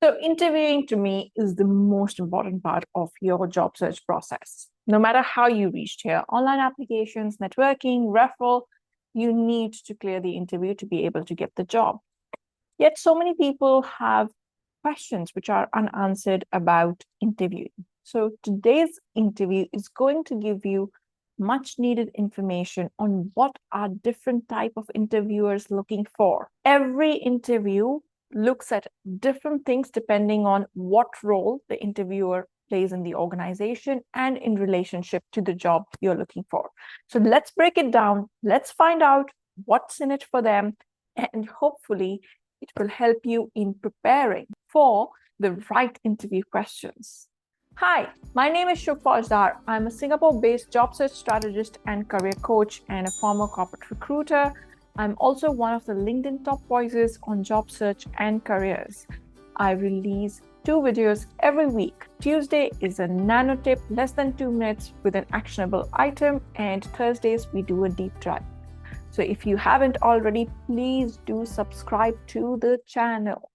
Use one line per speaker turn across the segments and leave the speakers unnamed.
So interviewing to me is the most important part of your job search process. No matter how you reached here, online applications, networking, referral, you need to clear the interview to be able to get the job. Yet so many people have questions which are unanswered about interviewing. So today's interview is going to give you much needed information on what are different type of interviewers looking for. Every interview looks at different things depending on what role the interviewer plays in the organization and in relationship to the job you're looking for. So let's break it down. Let's find out what's in it for them, and hopefully it will help you in preparing for the right interview questions. Hi, my name is Shubh Faujdar. I'm a Singapore-based job search strategist and career coach and a former corporate recruiter. I'm also one of the LinkedIn top voices on job search and careers. I release 2 videos every week. Tuesday is a nano tip, less than 2 minutes with an actionable item, and Thursdays we do a deep dive. So if you haven't already, please do subscribe to the channel.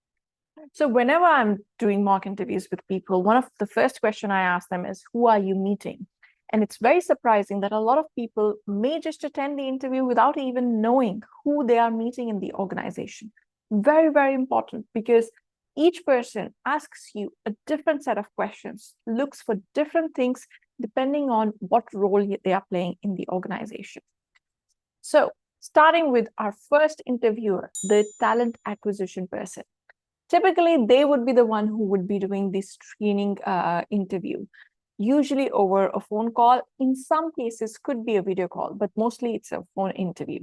So whenever I'm doing mock interviews with people, one of the first question I ask them is, who are you meeting? And it's very surprising that a lot of people may just attend the interview without even knowing who they are meeting in the organization. Very, very important, because each person asks you a different set of questions, looks for different things depending on what role they are playing in the organization. So starting with our first interviewer, the talent acquisition person. Typically, they would be the one who would be doing the screening interview, usually over a phone call. In some cases, could be a video call, but mostly it's a phone interview.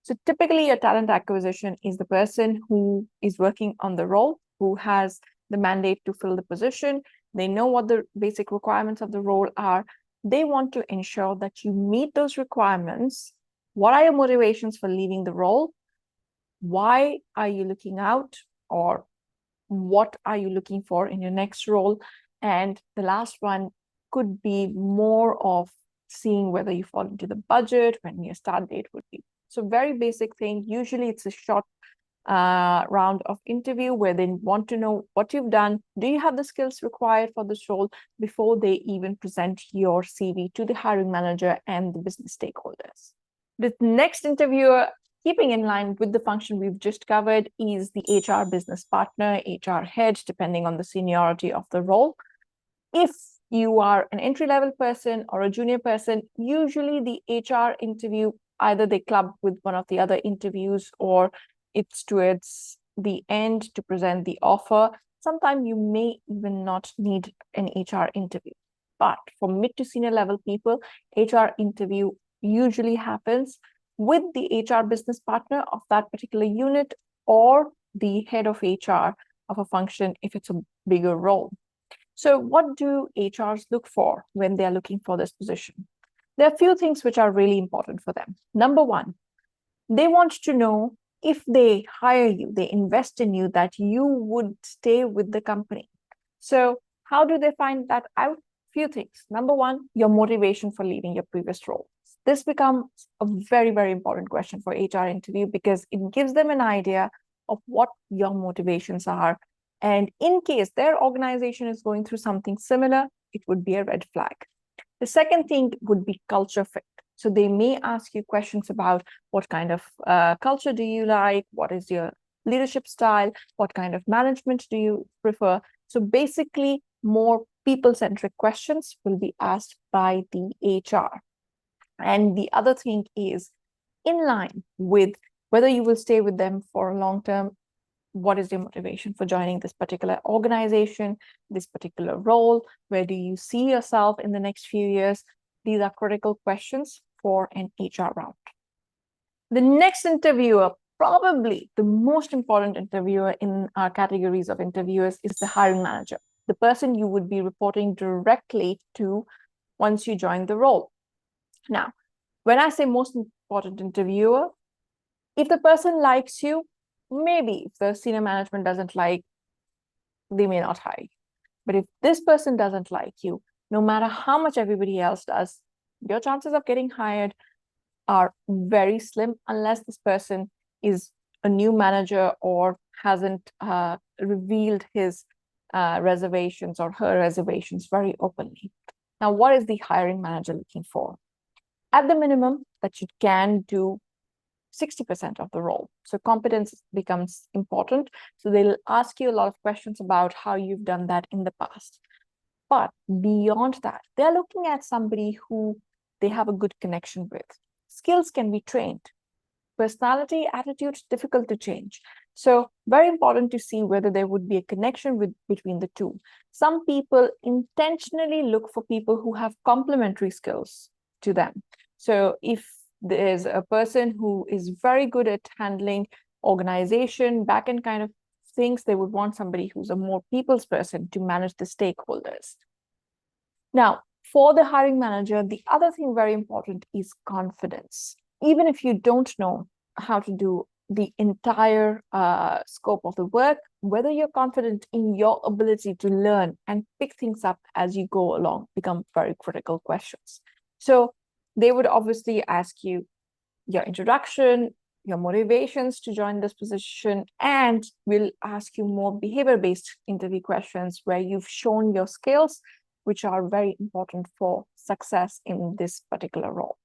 So typically, a talent acquisition is the person who is working on the role, who has the mandate to fill the position. They know what the basic requirements of the role are. They want to ensure that you meet those requirements. What are your motivations for leaving the role? Why are you looking out? Or what are you looking for in your next role? And the last one could be more of seeing whether you fall into the budget, when your start date would be. So very basic thing. Usually it's a short round of interview where they want to know what you've done. Do you have the skills required for this role before they even present your CV to the hiring manager and the business stakeholders? The next interviewer, keeping in line with the function we've just covered, is the HR business partner, HR head, depending on the seniority of the role. If you are an entry-level person or a junior person, usually the HR interview, either they club with one of the other interviews or it's towards the end to present the offer. Sometimes you may even not need an HR interview. But for mid to senior level people, HR interview usually happens with the HR business partner of that particular unit or the head of HR of a function if it's a bigger role. So what do HRs look for when they're looking for this position? There are a few things which are really important for them. Number one, they want to know if they hire you, they invest in you, that you would stay with the company. So how do they find that out? Few things. Number one, your motivation for leaving your previous role. This becomes a very, very important question for HR interview because it gives them an idea of what your motivations are. And in case their organization is going through something similar, it would be a red flag. The second thing would be culture fit. So they may ask you questions about what kind of culture do you like? What is your leadership style? What kind of management do you prefer? So basically, more people-centric questions will be asked by the HR. And the other thing is in line with whether you will stay with them for a long term. What is your motivation for joining this particular organization, this particular role? Where do you see yourself in the next few years? These are critical questions for an HR round. The next interviewer, probably the most important interviewer in our categories of interviewers, is the hiring manager, the person you would be reporting directly to once you join the role. Now, when I say most important interviewer, if the person likes you, maybe if the senior management doesn't like, they may not hire you. But if this person doesn't like you, no matter how much everybody else does, your chances of getting hired are very slim unless this person is a new manager or hasn't revealed his reservations or her reservations very openly. Now, what is the hiring manager looking for? At the minimum, that you can do 60% of the role. So competence becomes important. So they'll ask you a lot of questions about how you've done that in the past. But beyond that, they're looking at somebody who they have a good connection with. Skills can be trained. Personality, attitude, difficult to change. So very important to see whether there would be a connection between the two. Some people intentionally look for people who have complementary skills to them. So if there's a person who is very good at handling organization, back-end kind of things, they would want somebody who's a more people's person to manage the stakeholders. Now, for the hiring manager, the other thing very important is confidence. Even if you don't know how to do the entire scope of the work, whether you're confident in your ability to learn and pick things up as you go along become very critical questions. So they would obviously ask you your introduction, your motivations to join this position, and will ask you more behavior-based interview questions where you've shown your skills, which are very important for success in this particular role.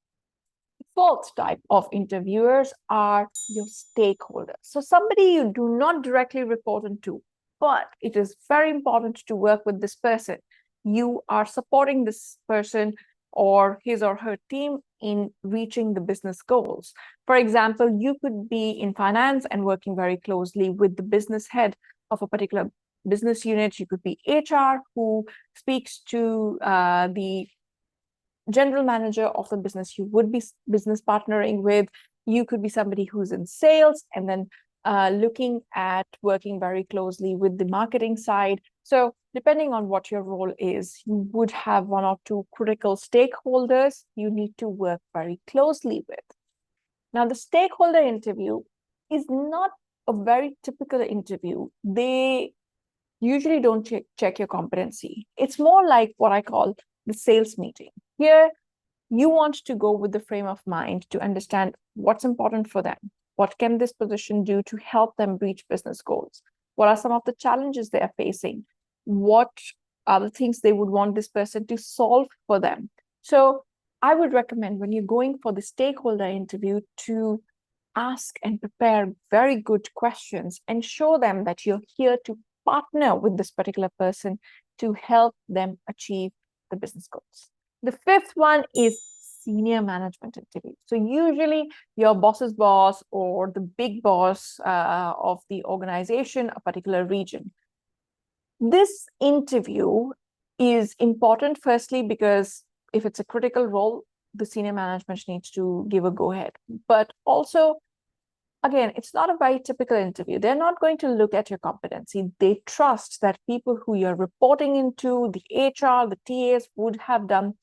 The fourth type of interviewers are your stakeholders. So somebody you do not directly report into, but it is very important to work with this person. You are supporting this person or his or her team in reaching the business goals. For example, you could be in finance and working very closely with the business head of a particular business unit. You could be HR who speaks to the general manager of the business you would be business partnering with. You could be somebody who's in sales and then looking at working very closely with the marketing side. So depending on what your role is, you would have one or two critical stakeholders you need to work very closely with. Now, the stakeholder interview is not a very typical interview. They usually don't check your competency. It's more like what I call the sales meeting. Here, you want to go with the frame of mind to understand what's important for them. What can this position do to help them reach business goals? What are some of the challenges they are facing? What are the things they would want this person to solve for them? So I would recommend when you're going for the stakeholder interview to ask and prepare very good questions and show them that you're here to partner with this particular person to help them achieve the business goals. The fifth one is senior management interview. So usually your boss's boss or the big boss of the organization, a particular region. This interview is important, firstly, because if it's a critical role, the senior management needs to give a go-ahead. But also, again, it's not a very typical interview. They're not going to look at your competency. They trust that people who you're reporting into, the HR, the TAs, would have done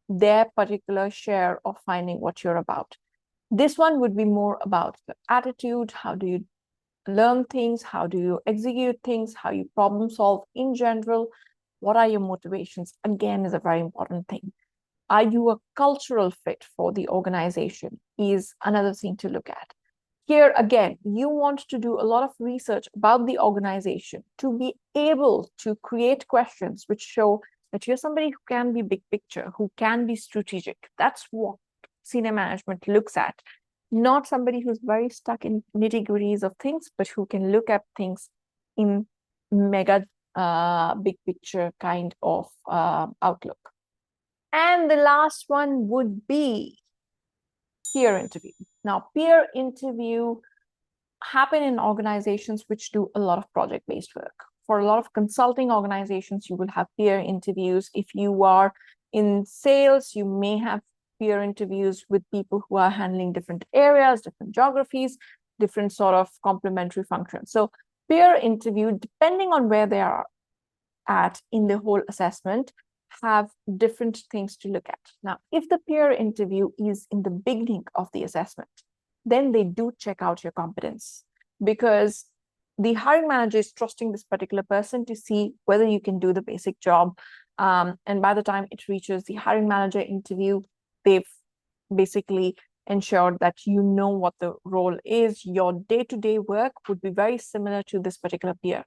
their particular share of finding what you're about. This one would be more about the attitude. How do you learn things? How do you execute things? How you problem solve in general? What are your motivations? Again, is a very important thing. Are you a cultural fit for the organization? Is another thing to look at. Here again, you want to do a lot of research about the organization to be able to create questions which show that you're somebody who can be big picture, who can be strategic. That's what senior management looks at. Not somebody who's very stuck in nitty-gritties of things, but who can look at things in mega big picture kind of outlook. And the last one would be peer interview. Now, peer interview happen in organizations which do a lot of project-based work. For a lot of consulting organizations, you will have peer interviews. If you are in sales, you may have peer interviews with people who are handling different areas, different geographies, different sort of complementary functions. So peer interview, depending on where they are at in the whole assessment, have different things to look at. Now, if the peer interview is in the beginning of the assessment, then they do check out your competence, because the hiring manager is trusting this particular person to see whether you can do the basic job. And by the time it reaches the hiring manager interview, they've basically ensured that you know what the role is. Your day-to-day work would be very similar to this particular peer.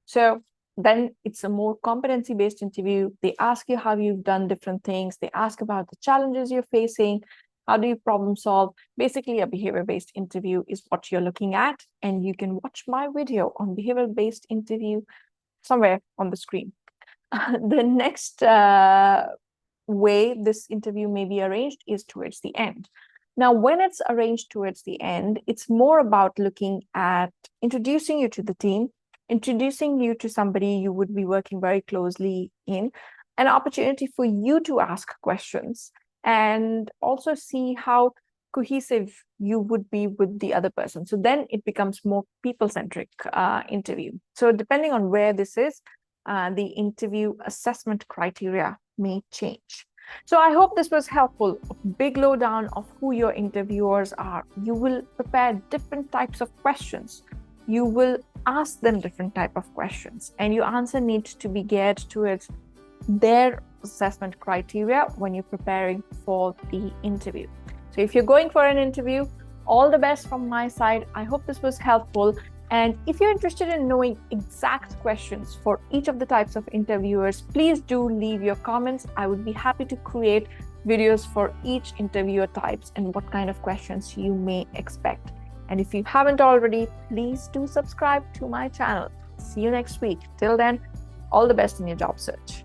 So Then it's a more competency-based interview. They ask you how you've done different things. They ask about the challenges you're facing. How do you problem solve? Basically, a behavior-based interview is what you're looking at. And you can watch my video on behavior-based interview somewhere on the screen. The next way this interview may be arranged is towards the end. Now, when it's arranged towards the end, it's more about looking at introducing you to the team, introducing you to somebody you would be working very closely in, an opportunity for you to ask questions, and also see how cohesive you would be with the other person. So then it becomes more people-centric interview. So depending on where this is, the interview assessment criteria may change. So I hope this was helpful. A big lowdown of who your interviewers are. You will prepare different types of questions. You will ask them different type of questions, and your answer needs to be geared towards their assessment criteria when you're preparing for the interview. So if you're going for an interview, all the best from my side. I hope this was helpful. And if you're interested in knowing exact questions for each of the types of interviewers, please do leave your comments. I would be happy to create videos for each interviewer types and what kind of questions you may expect. And if you haven't already, please do subscribe to my channel. See you next week. Till then, all the best in your job search.